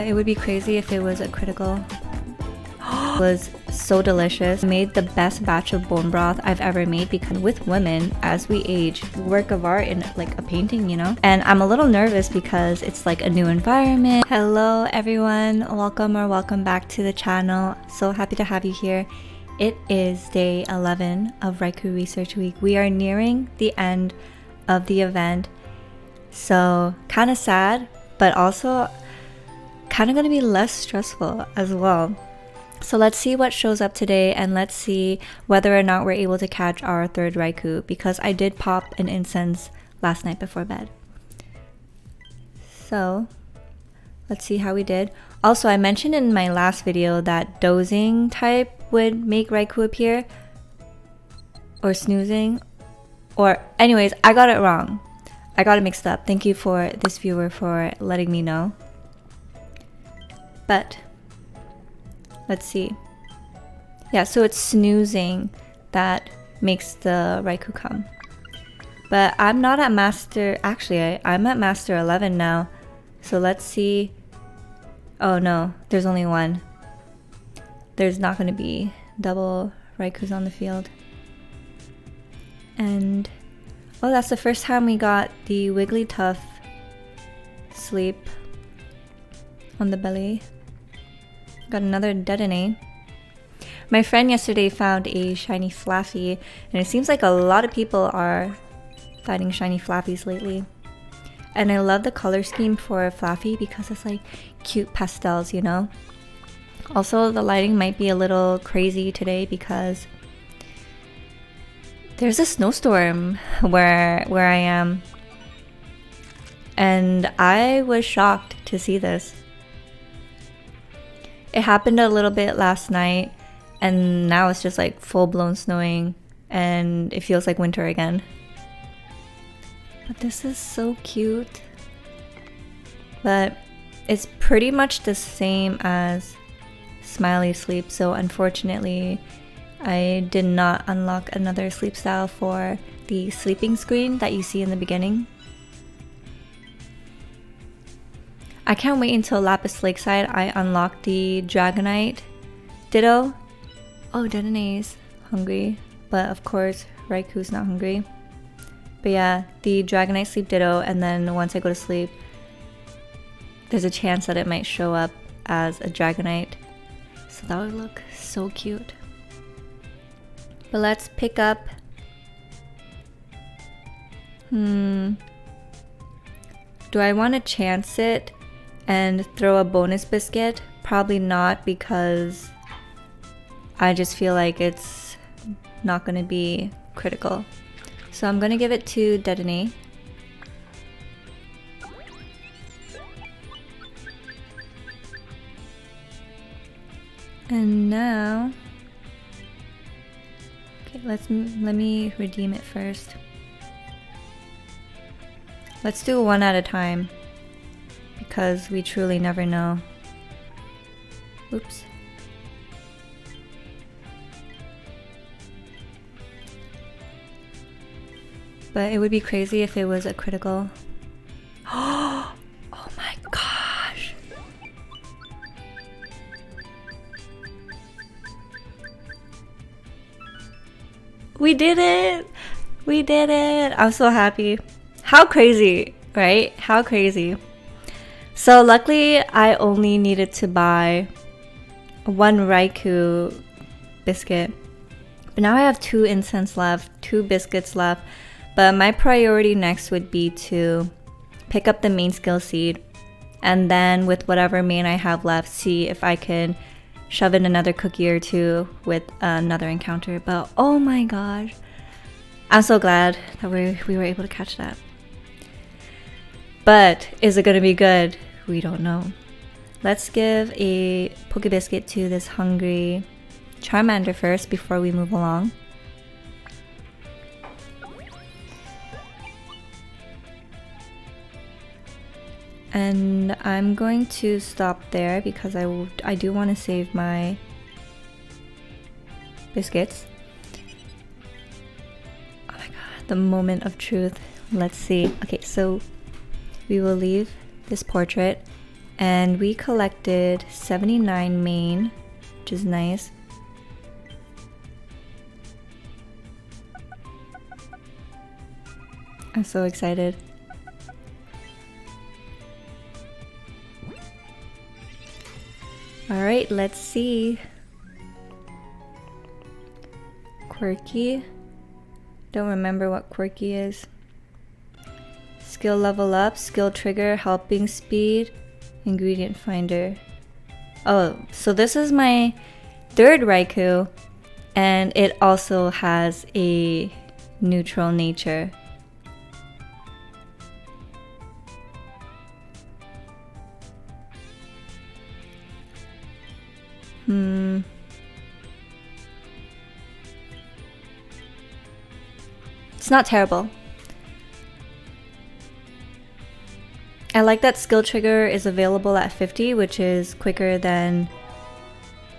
It would be crazy if it was a critical. It was so delicious. I made the best batch of bone broth I've ever made because with women, as we age, work of art in like a painting, you know? And I'm a little nervous because it's like a new environment. Hello everyone, welcome back to the channel. So happy to have you here. It is day 11 of Raikou Research Week. We are nearing the end of the event. So kind of sad, but also kind of going to be less stressful as well. So let's see what shows up today, and let's see whether or not we're able to catch our third Raikou, because I did pop an incense last night before bed. So let's see how we did. Also, I mentioned in my last video that dozing type would make Raikou appear, or snoozing, or anyways, I got it wrong. I got it mixed up. Thank you for this viewer for letting me know. But let's see. Yeah, so it's snoozing that makes the Raikou come. But I'm not at master. Actually, I'm at master 11 now. So let's see. Oh no, there's only one. There's not going to be double Raikous on the field. And oh, that's the first time we got the Wigglytuff sleep on the belly. Got another Dedenne. My friend yesterday found a shiny Flaffy, and it seems like a lot of people are finding shiny Flaffies lately. And I love the color scheme for Flaffy because it's like cute pastels, you know? Also, the lighting might be a little crazy today because there's a snowstorm where I am. And I was shocked to see this. It happened a little bit last night, and now it's just like full-blown snowing, and it feels like winter again. But this is so cute. But it's pretty much the same as Smiley Sleep, so unfortunately I did not unlock another sleep style for the sleeping screen that you see in the beginning. I can't wait until Lapis Lakeside I unlock the Dragonite Ditto. Oh, Dedenne's hungry, but of course Raikou's not hungry. But yeah, the Dragonite Sleep Ditto, and then once I go to sleep, there's a chance that it might show up as a Dragonite. So that would look so cute. But let's pick up... Do I want to chance it and throw a bonus biscuit? Probably not, because I just feel like it's not going to be critical. So I'm going to give it to Dedenne. And now, okay, let me redeem it first. Let's do one at a time, because we truly never know. Oops. But it would be crazy if it was a critical. Oh my gosh. We did it! We did it! I'm so happy. How crazy, right? How crazy. So luckily I only needed to buy one Raikou biscuit. But now I have 2 incense left, 2 biscuits left. But my priority next would be to pick up the main skill seed, and then with whatever main I have left, see if I can shove in another cookie or 2 with another encounter. But oh my gosh, I'm so glad that we were able to catch that. But is it going to be good? We don't know. Let's give a Poke Biscuit to this hungry Charmander first before we move along. And I'm going to stop there because I do want to save my biscuits. Oh my god, the moment of truth. Let's see. Okay, so we will leave this portrait And we collected 79 main, which is nice. I'm so excited. Alright, let's see. Quirky. Don't remember what quirky is. Skill level up, skill trigger, helping speed, ingredient finder. Oh, so this is my third Raikou, and it also has a neutral nature. It's not terrible. I like that skill trigger is available at 50, which is quicker than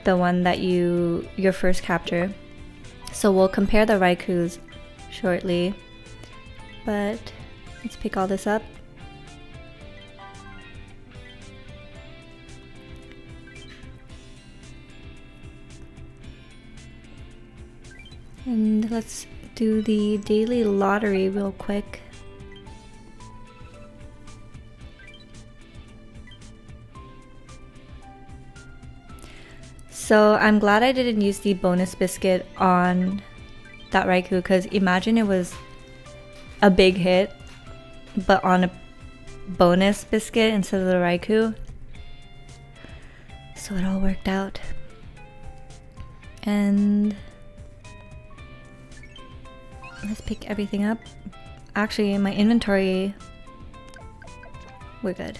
the one that your first capture. So we'll compare the Raikous shortly. But let's pick all this up. And let's do the daily lottery real quick. So I'm glad I didn't use the bonus biscuit on that Raikou, because imagine it was a big hit but on a bonus biscuit instead of the Raikou. So it all worked out. And let's pick everything up. Actually, in my inventory, we're good.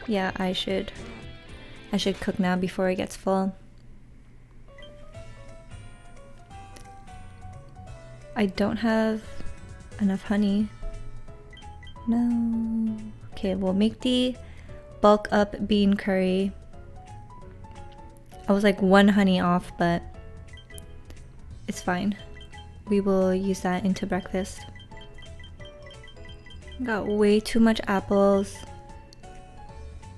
Yeah, I should cook now before it gets full. I don't have enough honey. No. Okay, we'll make the bulk up bean curry. I was like 1 honey off, but it's fine. We will use that into breakfast. Got way too much apples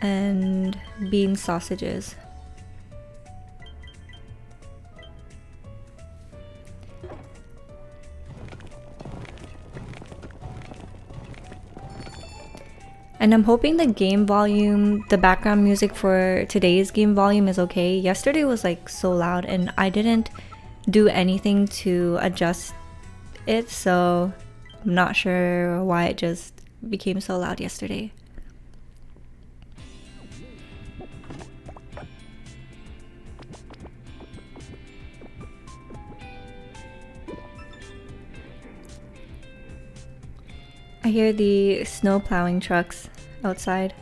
and bean sausages. And I'm hoping the game volume, the background music for today's game volume is okay. Yesterday was like so loud and I didn't do anything to adjust it, so I'm not sure why it just became so loud yesterday. I hear the snow plowing trucks outside.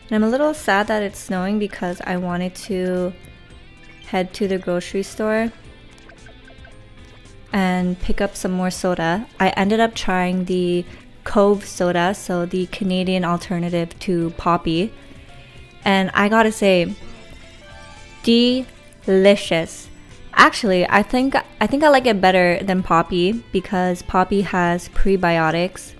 And I'm a little sad that it's snowing because I wanted to head to the grocery store and pick up some more soda. I ended up trying the Cove soda, so the Canadian alternative to Poppy, and I gotta say, delicious. Actually, I think I like it better than Poppy because Poppy has prebiotics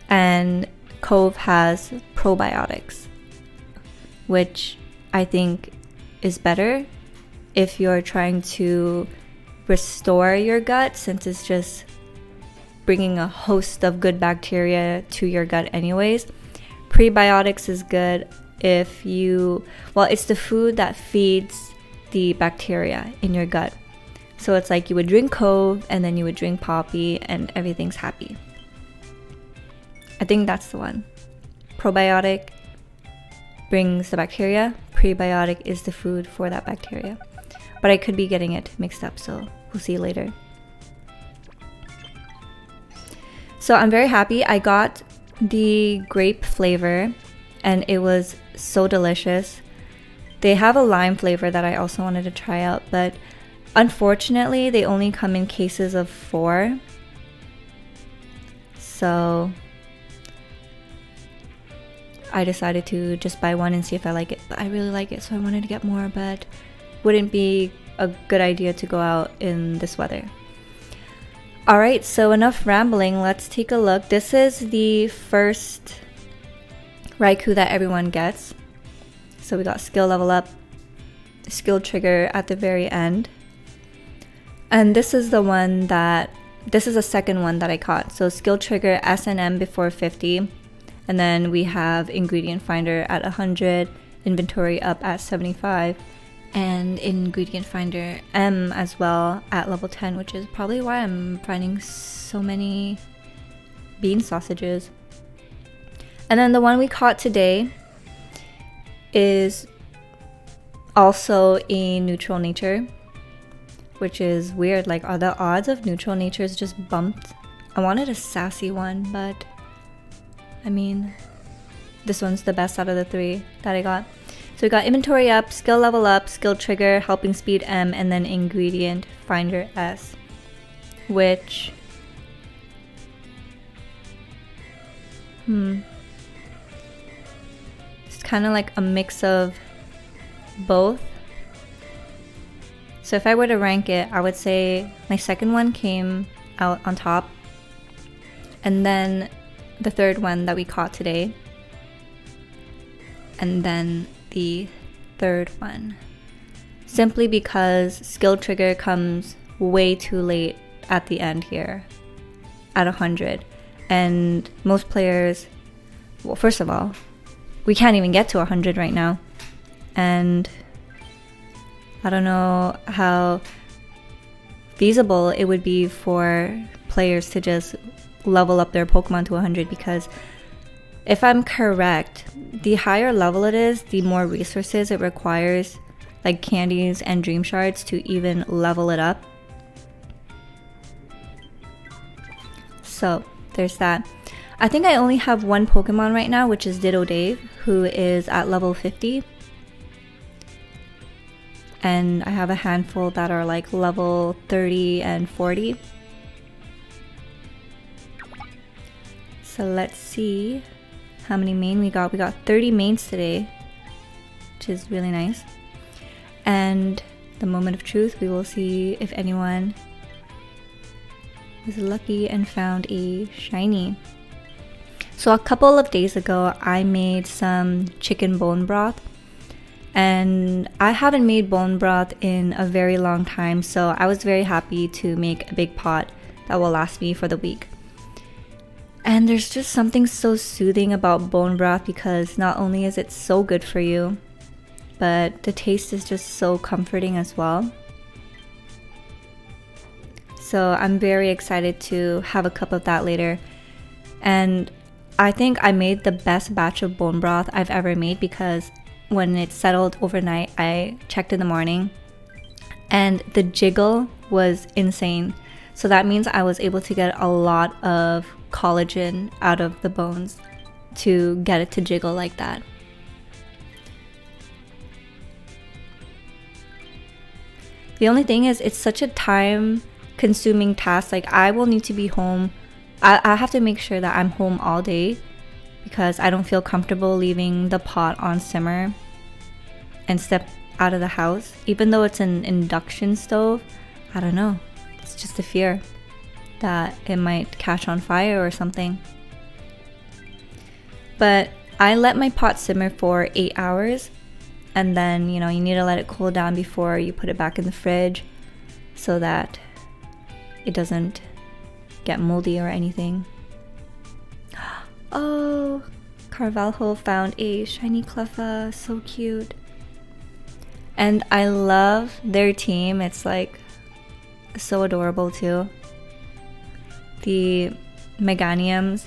and Cove has probiotics, which I think is better if you're trying to restore your gut, since it's just bringing a host of good bacteria to your gut anyways. Prebiotics is good if it's the food that feeds the bacteria in your gut. So it's like you would drink Cove and then you would drink Poppy and everything's happy. I think that's the one. Probiotic brings the bacteria, prebiotic is the food for that bacteria. But I could be getting it mixed up, so we'll see later. So I'm very happy. I got the grape flavor and it was so delicious. They have a lime flavor that I also wanted to try out, but unfortunately they only come in cases of 4. So I decided to just buy one and see if I like it. But I really like it, so I wanted to get more, but wouldn't be a good idea to go out in this weather. Alright, so enough rambling, let's take a look. This is the first Raikou that everyone gets. So we got skill level up, skill trigger at the very end. And this is the second one that I caught. So skill trigger S and M before 50. And then we have ingredient finder at 100, inventory up at 75. And ingredient finder M as well at level 10, which is probably why I'm finding so many bean sausages. And then the one we caught today is also a neutral nature, which is weird. Like, are the odds of neutral natures just bumped? I wanted a sassy one, but I mean, this one's the best out of the three that I got. So we got inventory up, skill level up, skill trigger, helping speed M, and then ingredient finder S, which it's kind of like a mix of both. So if I were to rank it, I would say my second one came out on top, and then the third one that we caught today, and then the third one, simply because skill trigger comes way too late at the end here at 100, and most players, well, first of all, we can't even get to 100 right now, and I don't know how feasible it would be for players to just level up their Pokemon to 100, because if I'm correct, the higher level it is, the more resources it requires, like candies and dream shards, to even level it up. So there's that. I think I only have one Pokemon right now, which is Ditto Dave, who is at level 50. And I have a handful that are like level 30 and 40. So let's see how many main we got. We got 30 mains today, which is really nice. And the moment of truth, we will see if anyone was lucky and found a shiny. So a couple of days ago, I made some chicken bone broth. And I haven't made bone broth in a very long time, so I was very happy to make a big pot that will last me for the week. And there's just something so soothing about bone broth, because not only is it so good for you, but the taste is just so comforting as well. So I'm very excited to have a cup of that later. And I think I made the best batch of bone broth I've ever made, because when it settled overnight, I checked in the morning and the jiggle was insane. So that means I was able to get a lot of collagen out of the bones to get it to jiggle like that. The only thing is, it's such a time consuming task. Like, I will need to be home. I have to make sure that I'm home all day, because I don't feel comfortable leaving the pot on simmer and step out of the house. Even though it's an induction stove, I don't know. It's just a fear that it might catch on fire or something. But I let my pot simmer for 8 hours, and then, you know, you need to let it cool down before you put it back in the fridge so that it doesn't get moldy or anything. Oh, Carvalho found a shiny Cleffa, so cute. And I love their team. It's like so adorable too. The Meganiums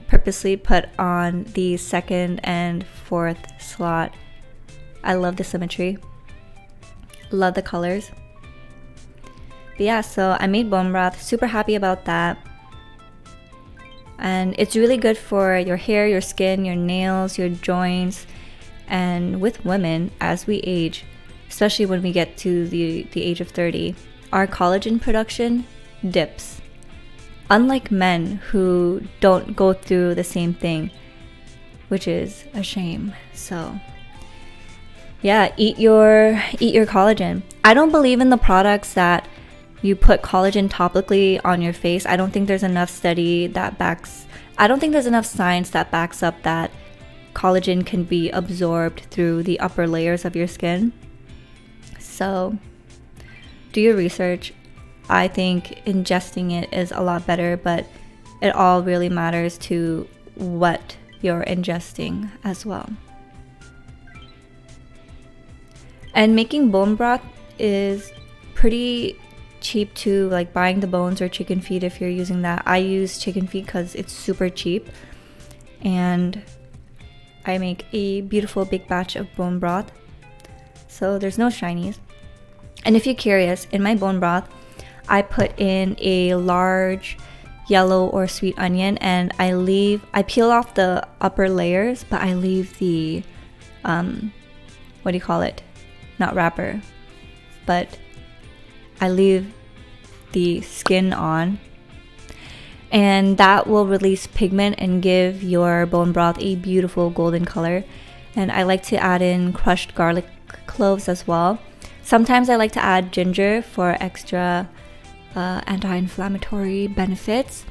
purposely put on the 2nd and 4th slot. I love the symmetry. Love the colors. But yeah, so I made bone broth. Super happy about that. And it's really good for your hair, your skin, your nails, your joints. And with women, as we age, especially when we get to the age of 30, our collagen production dips. Unlike men who don't go through the same thing. which is a shame. So yeah, eat your collagen. I don't believe in the products that you put collagen topically on your face. I don't think there's enough I don't think there's enough science that backs up that collagen can be absorbed through the upper layers of your skin. So do your research. I think ingesting it is a lot better, but it all really matters to what you're ingesting as well. And making bone broth is pretty cheap too, like buying the bones or chicken feet if you're using that. I use chicken feet because it's super cheap, and I make a beautiful big batch of bone broth, so there's no shinies. And if you're curious, in my bone broth I put in a large yellow or sweet onion, and I peel off the upper layers, but I leave the what do you call it, not wrapper, but I leave the skin on, and that will release pigment and give your bone broth a beautiful golden color. And I like to add in crushed garlic cloves as well. Sometimes I like to add ginger for extra anti-inflammatory benefits.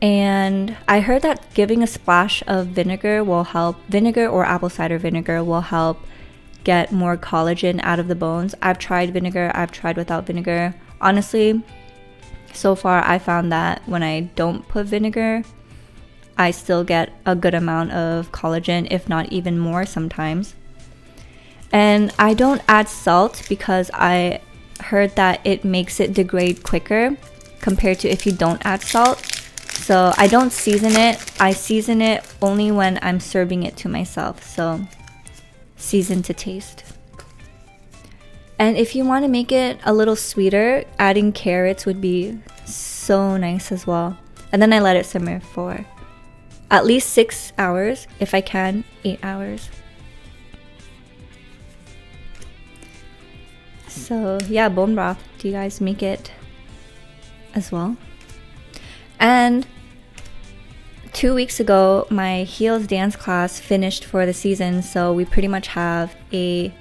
And I heard that giving a splash of vinegar or apple cider vinegar will help get more collagen out of the bones. I've tried vinegar, I've tried without vinegar. Honestly, so far I found that when I don't put vinegar, I still get a good amount of collagen, if not even more sometimes. And I don't add salt because I heard that it makes it degrade quicker compared to if you don't add salt. So I don't season it. I season it only when I'm serving it to myself. So season to taste. And if you want to make it a little sweeter, adding carrots would be so nice as well. And then I let it simmer for at least 6 hours, if I can 8 hours. So yeah, bone broth. Do you guys make it as well? And 2 weeks ago, my heels dance class finished for the season, so we pretty much have a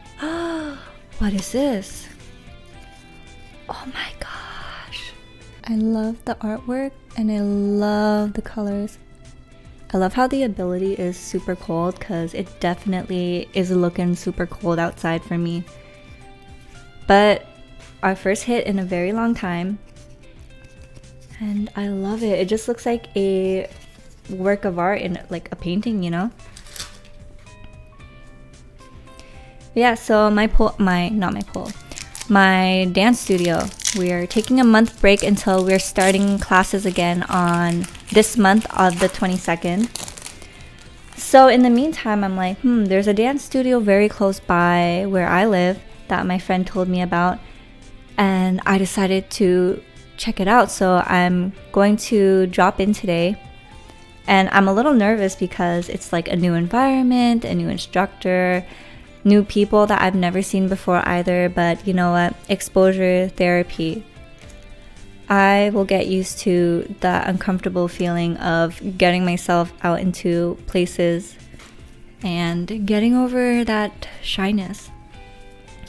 what is this? Oh my gosh, I love the artwork and I love the colors. I love how the ability is super cold, because it definitely is looking super cold outside for me. But our first hit in a very long time, and I love it. It just looks like a work of art in like a painting, you know? Yeah, so my dance studio, we're taking a month break until we're starting classes again on this month of the 22nd. So in the meantime, I'm like, there's a dance studio very close by where I live that my friend told me about, and I decided to check it out. So I'm going to drop in today, and I'm a little nervous because it's like a new environment, a new instructor, new people that I've never seen before either. But you know what? Exposure therapy. I will get used to that uncomfortable feeling of getting myself out into places and getting over that shyness.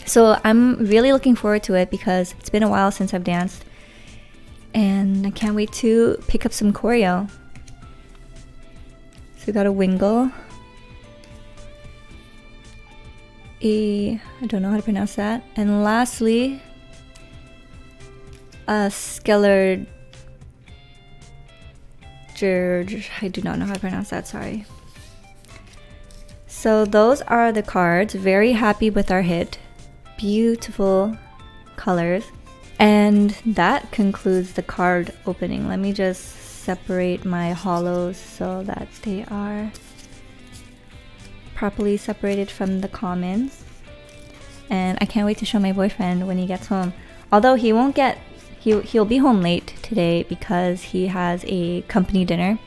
So I'm really looking forward to it because it's been a while since I've danced, and I can't wait to pick up some choreo. So we got a wingle, I don't know how to pronounce that, and lastly a skeller. I do not know how to pronounce that, sorry. So those are the cards. Very happy with our hit. Beautiful colors. And that concludes the card opening. Let me just separate my hollows so that they are properly separated from the commons. And I can't wait to show my boyfriend when he gets home. Although he'll be home late today because he has a company dinner.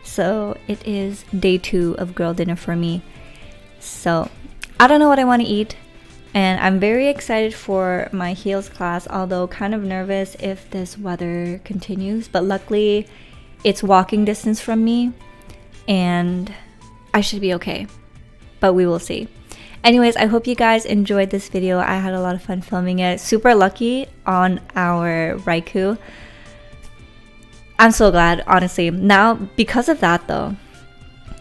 So it is day 2 of girl dinner for me. So I don't know what I want to eat. And I'm very excited for my heels class, although kind of nervous if this weather continues. But luckily, it's walking distance from me. And I should be okay. But we will see. Anyways, I hope you guys enjoyed this video. I had a lot of fun filming it. Super lucky on our Raikou. I'm so glad, honestly. Now, because of that though,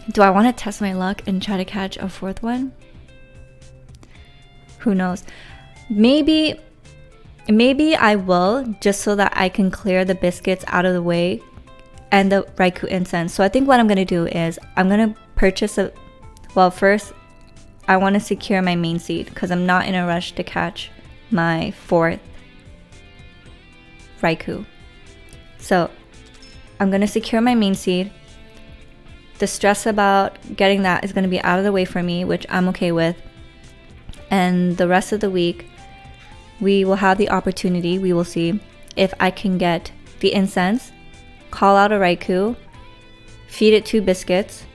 do I want to test my luck and try to catch a fourth one? Who knows? Maybe I will, just so that I can clear the biscuits out of the way and the Raikou incense. So I think what I'm going to do is I'm going to purchase a... Well, first, I want to secure my main seed because I'm not in a rush to catch my fourth Raikou. So I'm going to secure my main seed. The stress about getting that is going to be out of the way for me, which I'm okay with. And the rest of the week, we will have the opportunity, we will see if I can get the incense, call out a Raikou, feed it 2 biscuits,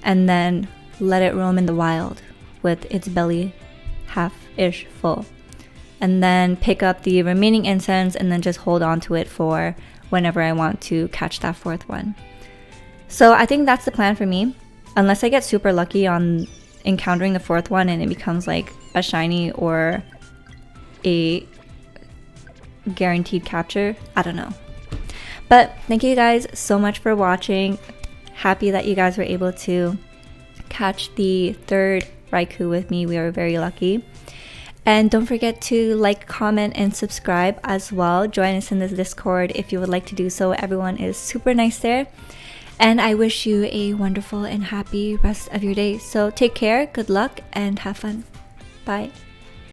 and then let it roam in the wild with its belly half-ish full. And then pick up the remaining incense and then just hold on to it for whenever I want to catch that fourth one. So I think that's the plan for me. Unless I get super lucky on encountering the fourth one and it becomes like a shiny or a guaranteed capture. I don't know. But thank you guys so much for watching. Happy that you guys were able to catch the third Raikou with me. We are very lucky. And don't forget to like, comment, and subscribe as well. Join us in this Discord if you would like to do so. Everyone is super nice there. And I wish you a wonderful and happy rest of your day. So take care, good luck, and have fun. Bye.